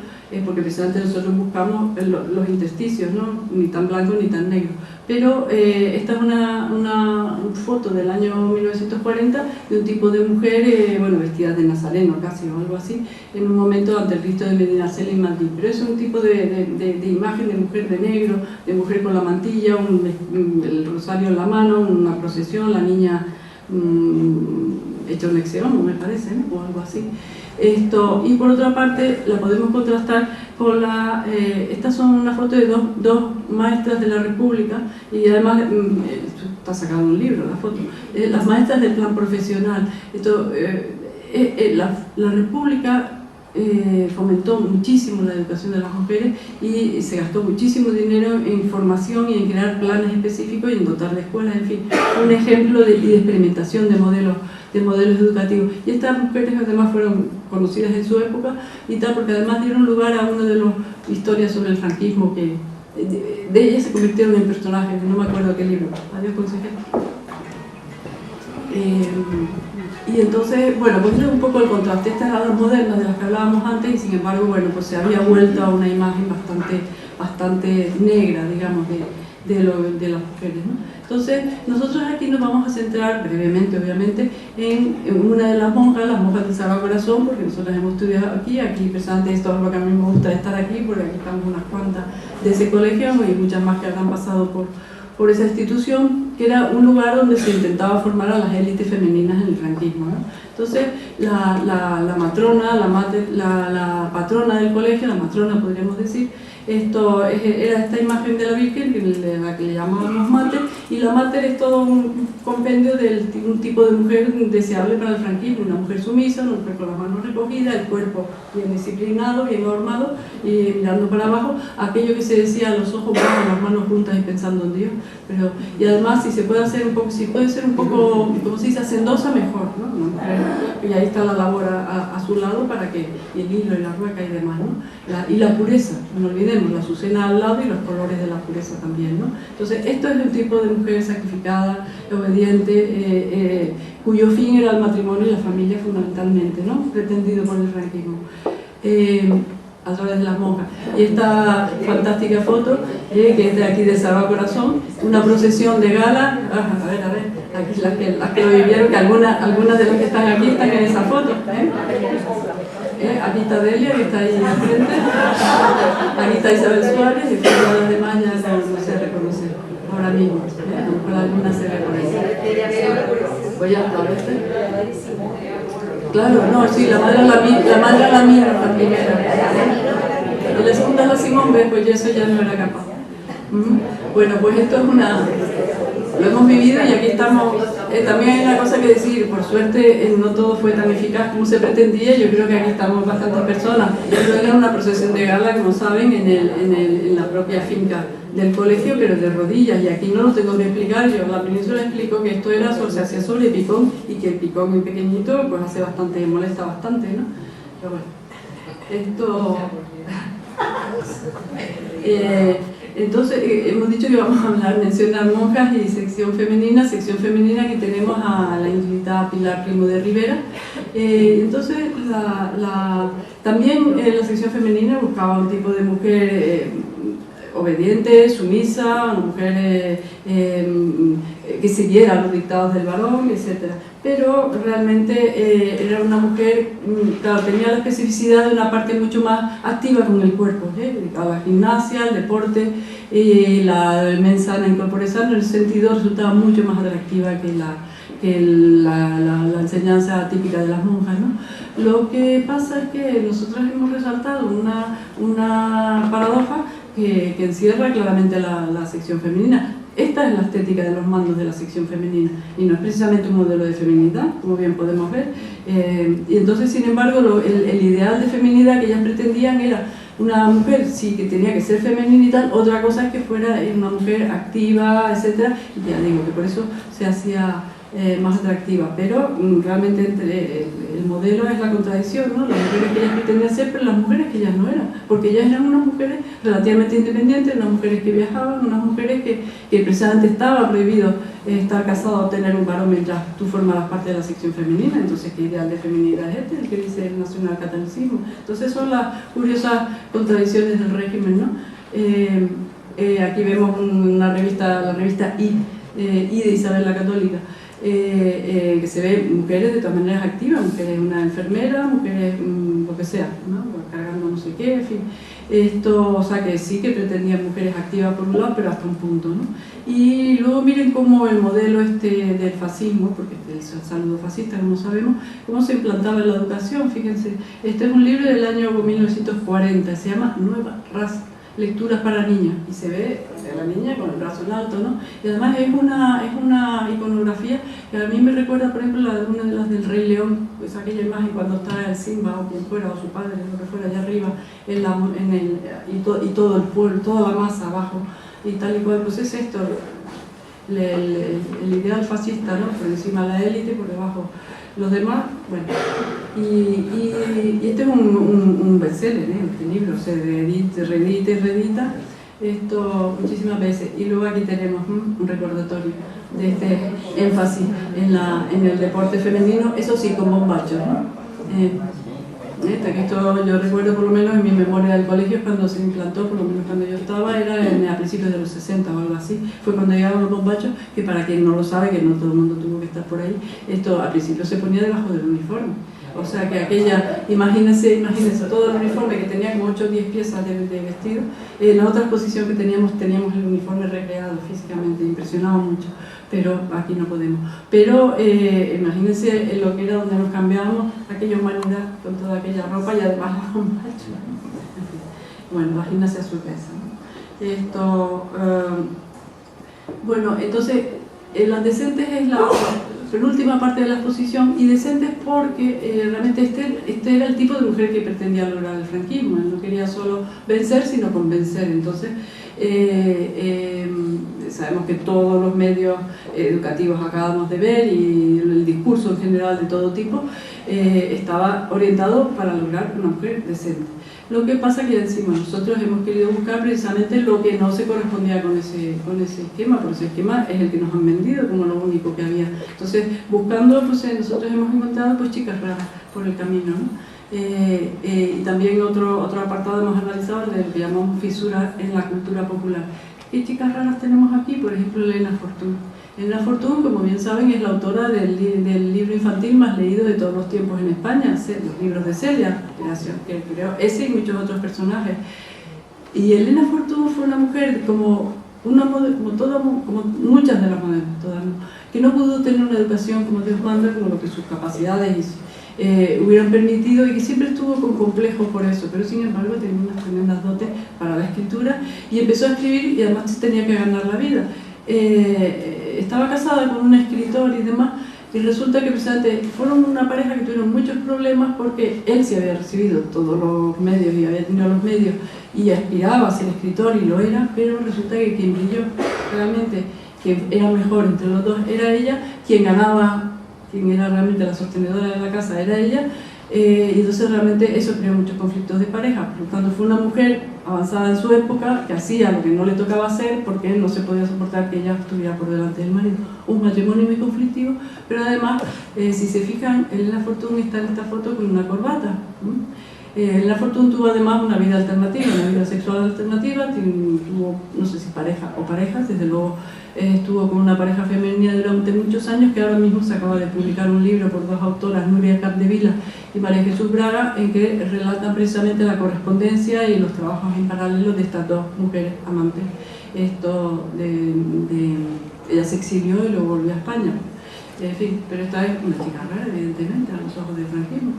porque precisamente nosotros buscamos los intersticios, ¿no? Ni tan blanco ni tan negro. Pero esta es una foto del año 1940 de un tipo de mujer, bueno, vestida de nazareno casi o algo así, en un momento ante el Cristo de Medinaceli en Madrid. Pero es un tipo de imagen de mujer de negro, de mujer con la mantilla, el rosario en la mano, una procesión, la niña hecha un exeomo, me parece, ¿no? O algo así. Y por otra parte la podemos contrastar con estas son una foto de dos maestras de la República y además está sacado un libro la foto, las maestras del plan profesional. La República fomentó muchísimo la educación de las mujeres y se gastó muchísimo dinero en formación y en crear planes específicos y en dotar de escuelas, en fin, un ejemplo de experimentación de modelos de modelos educativos. Y estas mujeres además fueron conocidas en su época y tal, porque además dieron lugar a una de las historias sobre el franquismo que de ellas se convirtieron en personajes, no me acuerdo qué libro. Adiós, consejero. Y entonces, bueno, pues un poco el contraste. Estas eran las modernas de las que hablábamos antes y sin embargo, bueno, pues se había vuelto a una imagen bastante negra, digamos, de las mujeres, ¿no? Entonces, nosotros aquí nos vamos a centrar brevemente, obviamente, en una de las monjas del Sagrado Corazón, porque nosotros hemos estudiado aquí precisamente esto es lo que a mí me gusta de estar aquí, porque aquí estamos unas cuantas de ese colegio y muchas más que han pasado por esa institución, que era un lugar donde se intentaba formar a las élites femeninas en el franquismo, ¿no? Entonces, la matrona, la patrona del colegio, la matrona podríamos decir, era esta imagen de la Virgen, de la que le llamábamos Mater, y la Mater es todo un compendio de un tipo de mujer deseable para el franquismo, una mujer sumisa, una mujer con las manos recogidas, el cuerpo bien disciplinado, bien normado, y mirando para abajo, aquello que se decía, los ojos bajan, las manos juntas y pensando en Dios. Y además, si puede ser un poco, como se dice, hacendosa, mejor, ¿no? Y ahí está la labor a su lado para que, y el hilo y la rueca y demás, ¿no? Y la pureza, no olvidemos, la azucena al lado y los colores de la pureza también, ¿no? Entonces, esto es un tipo de mujer sacrificada, obediente, cuyo fin era el matrimonio y la familia fundamentalmente, ¿no? Pretendido por el franquismo. A través de las monjas. Y esta fantástica foto, que es de aquí del Sagrado Corazón, una procesión de gala, a ver, aquí las que lo vivieron, que algunas de las que están aquí están en esa foto. Aquí está Delia, que está ahí al frente, aquí está Isabel Suárez, y todas las demás ya no se reconocen ahora mismo, a lo mejor algunas se reconocen. Pues ya está, ¿ves? Claro, no, sí, la madre a la mía, la primera. Y la segunda es la Simón, pues eso ya no era capaz. Bueno, pues esto es lo hemos vivido y aquí estamos. También hay una cosa que decir, por suerte no todo fue tan eficaz como se pretendía. Yo creo que aquí estamos bastantes personas. Esto era una procesión de gala, como saben, en la propia finca del colegio, pero de rodillas, y aquí no lo tengo que explicar. Yo en la península explico que esto se hacía sobre picón, y que el picón muy pequeñito pues molesta bastante, ¿no? Pero bueno, esto... entonces, hemos dicho que vamos a mencionar monjas y sección femenina que tenemos a la invitada Pilar Primo de Rivera. Entonces, también la sección femenina buscaba un tipo de mujer obediente, sumisa, una mujer que siguiera los dictados del varón, etc. Pero realmente era una mujer, claro, tenía la especificidad de una parte mucho más activa con el cuerpo, a la gimnasia, al deporte, y la mensana incorpore sano, en el sentido resultaba mucho más atractiva que la enseñanza típica de las monjas, ¿no? Lo que pasa es que nosotros hemos resaltado una paradoja que encierra claramente la sección femenina. Esta es la estética de los mandos de la sección femenina y no es precisamente un modelo de feminidad, como bien podemos ver. Y entonces, sin embargo, el ideal de feminidad que ellas pretendían era una mujer, sí, que tenía que ser femenina y tal. Otra cosa es que fuera una mujer activa, etc. Y ya digo que por eso se hacía más atractiva, pero realmente el modelo es la contradicción, ¿no? Las mujeres que ellas pretendían ser, pero las mujeres que ellas no eran, porque ellas eran unas mujeres relativamente independientes, unas mujeres que viajaban, unas mujeres que precisamente estaba prohibido estar casado o tener un varón mientras tú formaras parte de la sección femenina. Entonces, ¿qué ideal de feminidad es este? El que dice el nacionalcatolicismo. Entonces son las curiosas contradicciones del régimen, ¿no? Aquí vemos la revista I de Isabel la Católica, que se ve mujeres de todas maneras activas, mujeres una enfermera, mujeres lo que sea, ¿no? Cargando no sé qué, en fin. O sea que sí que pretendían mujeres activas por un lado, pero hasta un punto, ¿no? Y luego miren cómo el modelo del fascismo, porque el saludo fascista, como sabemos, cómo se implantaba en la educación. Fíjense, este es un libro del año 1940, se llama Nueva Raza, lecturas para niñas, y se ve a la niña con el brazo en alto, ¿no? Y además es una iconografía que a mí me recuerda, por ejemplo, una de las del Rey León, pues aquella imagen cuando está el Simba o quien fuera, o su padre, lo que fuera, allá arriba, y todo el pueblo, toda la masa abajo, y tal y cual. Pues es esto, el ideal fascista, ¿no? Por encima la élite, por debajo Los demás, bueno, y este es un bestseller, este libro se reedita y reedita esto muchísimas veces. Y luego aquí tenemos un recordatorio de este énfasis en el deporte femenino, eso sí, con bombachos, ¿no? Esto yo recuerdo por lo menos en mi memoria del colegio cuando se implantó, por lo menos cuando yo estaba, era a principios de los 60 o algo así, fue cuando llegaban los bombachos, que para quien no lo sabe, que no todo el mundo tuvo que estar por ahí, esto al principio se ponía debajo del uniforme. O sea que aquella, imagínense todo el uniforme que tenía como 8 o 10 piezas de vestido. En la otra exposición que teníamos el uniforme recreado físicamente, impresionaba mucho, pero aquí no podemos. Pero imagínense lo que era donde nos cambiábamos, aquella humanidad con toda aquella ropa y además los bombachos. Bueno, imagínense a su casa, ¿no? Bueno, entonces, las decentes es la penúltima parte de la exposición, y decentes porque realmente este era el tipo de mujer que pretendía lograr el franquismo. Él no quería solo vencer, sino convencer. Entonces, sabemos que todos los medios educativos acabamos de ver y el discurso en general de todo tipo estaba orientado para lograr una mujer decente. Lo que pasa que encima nosotros hemos querido buscar precisamente lo que no se correspondía con ese esquema, porque ese esquema es el que nos han vendido como lo único que había. Entonces, buscando, pues nosotros hemos encontrado pues chicas raras por el camino, ¿no? Y también otro apartado hemos analizado, el que llamamos fisura en la cultura popular. ¿Qué chicas raras tenemos aquí? Por ejemplo, Elena Fortún. Elena Fortún, como bien saben, es la autora del libro infantil más leído de todos los tiempos en España, los libros de Celia, que creó ese y muchos otros personajes. Y Elena Fortún fue una mujer como muchas de las modernas, todas, ¿no? Que no pudo tener una educación como Dios manda, como lo que sus capacidades hubieran permitido, y que siempre estuvo con complejos por eso, pero sin embargo tenía unas tremendas dotes para la escritura y empezó a escribir, y además tenía que ganar la vida. Estaba casada con un escritor y demás, y resulta que precisamente fueron una pareja que tuvieron muchos problemas porque él sí había recibido todos los medios y había tenido los medios y aspiraba a ser escritor y lo era, pero resulta que quien brilló realmente, que era mejor entre los dos, era ella. Quien ganaba, quien era realmente la sostenedora de la casa, era ella. Y entonces realmente eso creó muchos conflictos de pareja. Por lo tanto, fue una mujer avanzada en su época que hacía lo que no le tocaba hacer porque no se podía soportar que ella estuviera por delante del marido. Un matrimonio muy conflictivo, pero además, si se fijan, Elena Fortún está en esta foto con una corbata. Elena Fortún tuvo además una vida alternativa, una vida sexual alternativa, tuvo, no sé si pareja o parejas, desde luego estuvo con una pareja femenina durante muchos años, que ahora mismo se acaba de publicar un libro por dos autoras, Núria Capdevila y María Jesús Braga, en que relatan precisamente la correspondencia y los trabajos en paralelo de estas dos mujeres amantes. Ella se exilió y luego volvió a España. En fin, pero esta es una chica rara, evidentemente, a los ojos del franquismo.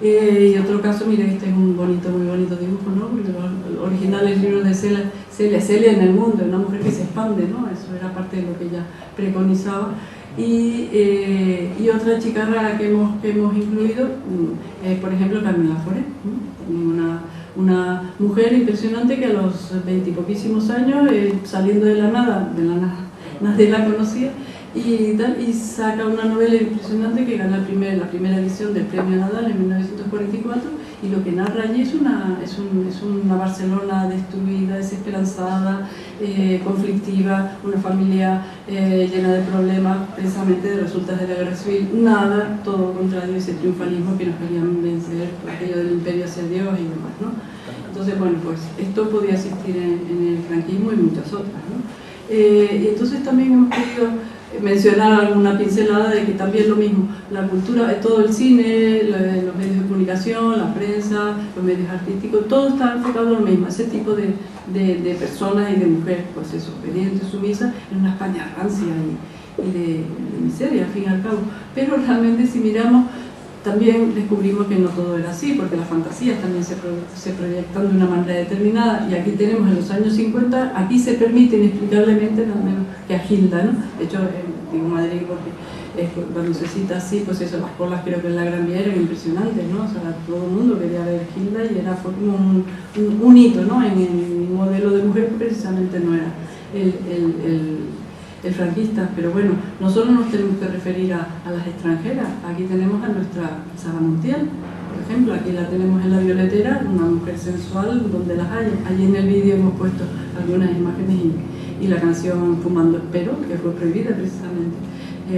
Y otro caso, mira, este es un muy bonito dibujo, ¿no? Porque los originales libros de Celia en el mundo, una mujer que se expande, ¿no? Eso era parte de lo que ella preconizaba. Y otra chica rara que hemos incluido es, por ejemplo, Carmela Foré, una mujer impresionante que a los 20 y poquísimos años, saliendo de la nada, nadie la conocía, y saca una novela impresionante que gana la primera edición del Premio Nadal en 1944, y lo que narra allí es una Barcelona destruida, desesperanzada, conflictiva, una familia llena de problemas, precisamente de resultas de la guerra civil, nada, todo lo contrario, ese triunfalismo que nos querían vencer, aquello del imperio hacia Dios y demás, ¿no? Entonces, bueno, pues esto podía existir en el franquismo y muchas otras, ¿no? Y entonces también hemos querido mencionar alguna pincelada de que también lo mismo, la cultura, todo el cine, los medios de comunicación, la prensa, los medios artísticos, todo está enfocado en lo mismo, ese tipo de personas y de mujeres, pues eso, obedientes, sumisas, en una España rancia y de miseria, al fin y al cabo. Pero realmente si miramos, también descubrimos que no todo era así, porque las fantasías también se proyectan de una manera determinada, y aquí tenemos en los años 50, aquí se permite inexplicablemente, nada menos que a Gilda, ¿no? De hecho, digo Madrid porque cuando se cita así, pues eso, las colas creo que en la Gran Vía eran impresionantes, ¿no? O sea, todo el mundo quería ver Gilda y fue como un hito, ¿no? En el modelo de mujer, precisamente no era franquistas, pero bueno, nosotros nos tenemos que referir a las extranjeras. Aquí tenemos a nuestra Sara Montiel, por ejemplo, aquí la tenemos en La Violetera, una mujer sensual donde las hay. Allí en el vídeo hemos puesto algunas imágenes y la canción Fumando Espero, que fue prohibida precisamente,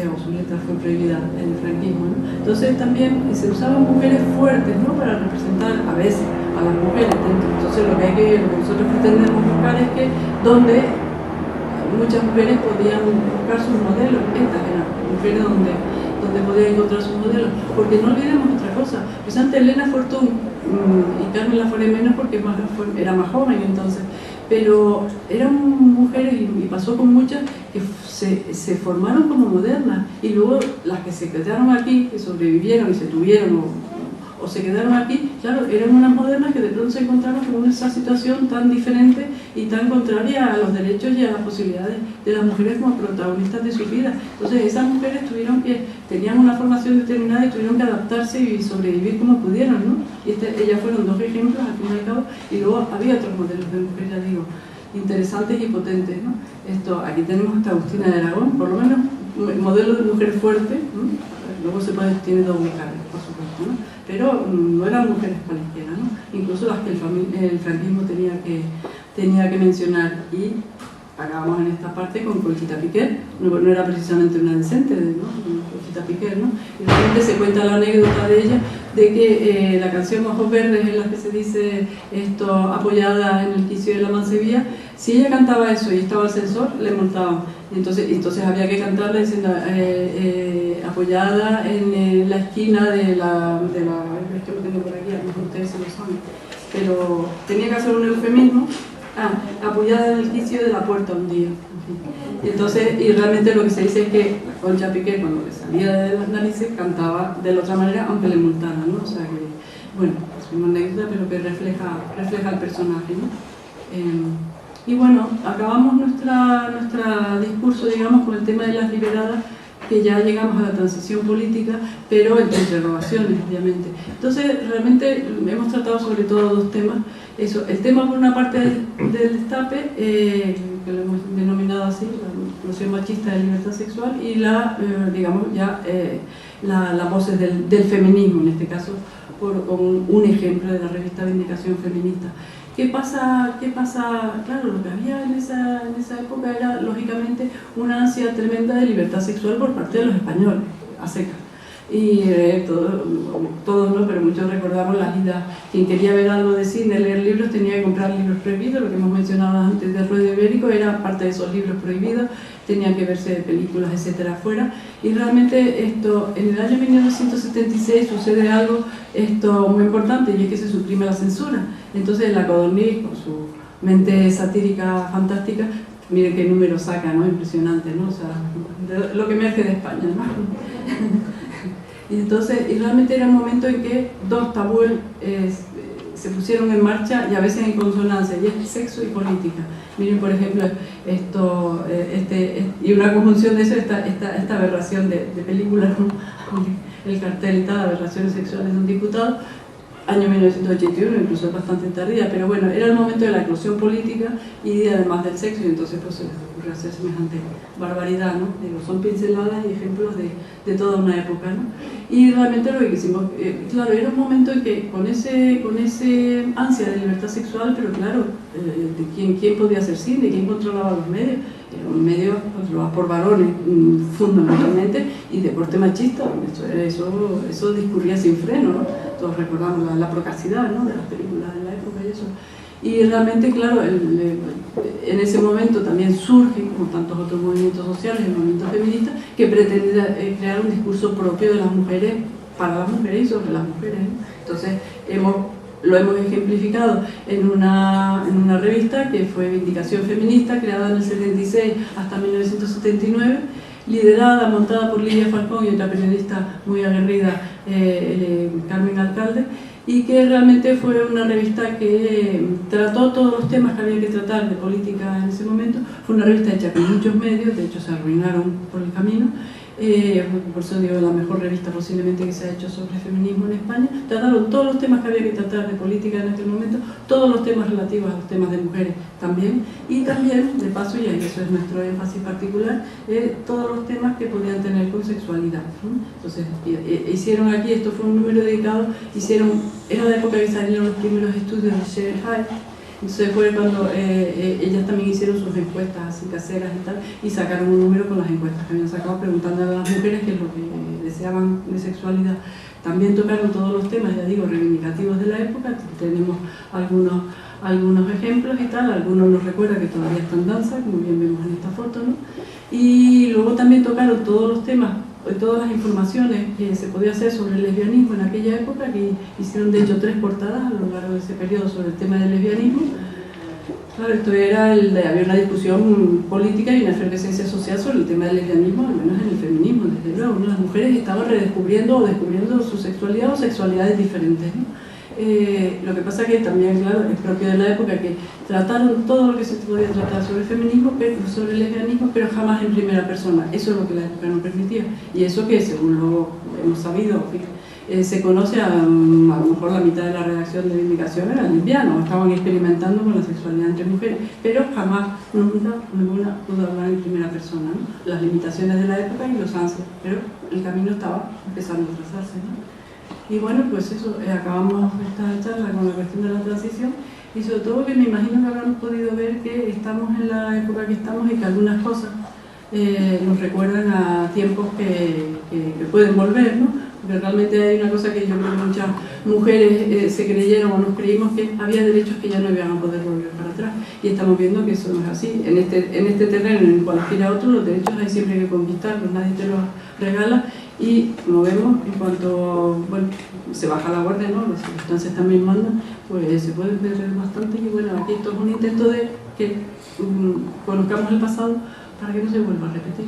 o su letra fue prohibida en el franquismo, ¿no? Entonces también se usaban mujeres fuertes, ¿no?, para representar a veces a las mujeres dentro. Entonces lo que nosotros pretendemos buscar es que donde muchas mujeres podían buscar sus modelos, estas eran mujeres donde podían encontrar sus modelos, porque no olvidemos otra cosa, pues antes Elena Fortún y Carmen Laforet menos porque era más joven entonces, pero eran mujeres, y pasó con muchas, que se formaron como modernas, y luego las que se quedaron aquí, que sobrevivieron y se tuvieron o se quedaron aquí, claro, eran unas modernas que de pronto se encontraron con esa situación tan diferente y tan contraria a los derechos y a las posibilidades de las mujeres como protagonistas de su vida. Entonces esas mujeres tenían una formación determinada y tuvieron que adaptarse y sobrevivir como pudieron, ¿no? Y ellas fueron dos ejemplos al fin y al cabo, y luego había otros modelos de mujeres, ya digo, interesantes y potentes, ¿no? Aquí tenemos hasta Agustina de Aragón, por lo menos modelo de mujer fuerte, ¿no? Luego tiene doble cara, por supuesto, ¿no? Pero no eran mujeres cualquiera, ¿no? Incluso las que el franquismo tenía que mencionar. Y acabamos en esta parte con Conchita Piquer, no era precisamente una decente, ¿no? Conchita Piquer, ¿no? Y realmente se cuenta la anécdota de ella, de que la canción Ojos Verdes, en la que se dice apoyada en el quicio de la mancebía, si ella cantaba eso y estaba el censor, le multaban. Entonces había que cantarla diciendo apoyada en la esquina de la esto lo tengo por aquí, a lo mejor ustedes se lo saben, pero tenía que hacer un eufemismo, apoyada en el quicio de la puerta un día. Y realmente lo que se dice es que Concha Piquer, cuando le salía de las narices, cantaba de la otra manera, aunque le multaran, ¿no? O sea que, bueno, es una anécdota, pero que refleja el personaje, ¿no? Y bueno, acabamos nuestro discurso, digamos, con el tema de las liberadas, que ya llegamos a la transición política, pero entre interrogaciones, obviamente. Entonces, realmente hemos tratado sobre todo dos temas. El tema, por una parte, del destape, que lo hemos denominado así, la noción machista de libertad sexual, y digamos, ya las voces del feminismo, en este caso, con un ejemplo de la revista Vindicación Feminista. ¿Qué pasa? Claro, lo que había en esa época era, lógicamente, una ansia tremenda de libertad sexual por parte de los españoles, a secas. Y todos no, pero muchos recordamos las idas. Quien quería ver algo de cine, leer libros, tenía que comprar libros prohibidos. Lo que hemos mencionado antes de Ruedo Ibérico era parte de esos libros prohibidos, tenían que verse películas, etcétera, afuera. Y realmente en el año 1976 sucede algo muy importante, y es que se suprime la censura. Entonces la Codorniz, con su mente satírica fantástica, miren qué número saca, ¿no? Impresionante, ¿no? O sea, lo que emerge de España, ¿no? Y realmente era un momento en que dos tabúes se pusieron en marcha, y a veces en consonancia, y es sexo y política. Miren, por ejemplo, y una conjunción de eso, esta aberración de películas, ¿no? El cartel y tal, aberraciones sexuales de un diputado, año 1981, incluso es bastante tardía, pero bueno, era el momento de la eclosión política y además del sexo, y entonces pues se les ocurrió hacer semejante barbaridad, ¿no? Son pinceladas y ejemplos de toda una época, ¿no? Y realmente lo que hicimos, claro, era un momento en que con ese ansia de libertad sexual, pero claro, ¿quién podía hacer cine? ¿Quién controlaba los medios? Eran un medio controlado por varones, fundamentalmente, y de corte machista. Eso discurría sin freno, ¿no? Todos recordamos la procacidad, ¿no?, de las películas de la época y eso. Y realmente, claro, en ese momento también surge, como tantos otros movimientos sociales, el movimiento feminista, que pretende crear un discurso propio de las mujeres, para las mujeres y sobre las mujeres, ¿no? Entonces, lo hemos ejemplificado en una revista que fue Vindicación Feminista, creada en el 76 hasta 1979, liderada, montada por Lidia Falcón y otra periodista muy aguerrida, Carmen Alcalde, y que realmente fue una revista que trató todos los temas que había que tratar de política en ese momento. Fue una revista hecha con muchos medios, de hecho se arruinaron por el camino, por eso digo, la mejor revista posiblemente que se ha hecho sobre feminismo en España. Trataron todos los temas que había que tratar de política en aquel momento, todos los temas relativos a los temas de mujeres también, y también, de paso, y eso es nuestro énfasis particular, todos los temas que podían tener con sexualidad, ¿no? Entonces, hicieron aquí, esto fue un número dedicado, era la época que salieron los primeros estudios de Cheryl High. Entonces fue cuando ellas también hicieron sus encuestas así caseras y tal, y sacaron un número con las encuestas que habían sacado preguntando a las mujeres qué es lo que deseaban de sexualidad. También tocaron todos los temas, ya digo, reivindicativos de la época. Tenemos algunos ejemplos y tal, algunos nos recuerda que todavía está en danza, como bien vemos en esta foto, ¿no? Y luego también tocaron todos los temas, todas las informaciones que se podía hacer sobre el lesbianismo en aquella época, que hicieron de hecho 3 portadas a lo largo de ese periodo sobre el tema del lesbianismo. Claro, esto era había una discusión política y una efervescencia social sobre el tema del lesbianismo, al menos en el feminismo, desde luego, ¿no? Las mujeres estaban redescubriendo o descubriendo su sexualidad o sexualidades diferentes, ¿no? Lo que pasa que también, claro, es propio de la época que trataron todo lo que se podía tratar sobre el feminismo, sobre el lesbianismo, pero jamás en primera persona. Eso es lo que la época no permitía. Y eso que, según lo hemos sabido, se conoce a lo mejor la mitad de la redacción de Vindicación eran lesbianos, estaban experimentando con la sexualidad entre mujeres, pero jamás, ninguna pudo hablar en primera persona, ¿no? Las limitaciones de la época y los ánsios, pero el camino estaba empezando a trazarse, ¿no? Y bueno, pues eso, acabamos esta charla con la cuestión de la transición y sobre todo que me imagino que habrán podido ver que estamos en la época que estamos y que algunas cosas nos recuerdan a tiempos que pueden volver, ¿no? Porque realmente hay una cosa que yo creo que muchas mujeres se creyeron o nos creímos, que había derechos que ya no iban a poder volver para atrás, y estamos viendo que eso no es así. En este terreno, en cualquiera otro, los derechos hay siempre que conquistarlos, nadie te los regala. Y como vemos, en cuanto se baja la guardia, ¿no? Las circunstancias también mandan, pues se puede perder bastante. Y bueno, aquí esto es un intento de que conozcamos el pasado para que no se vuelva a repetir.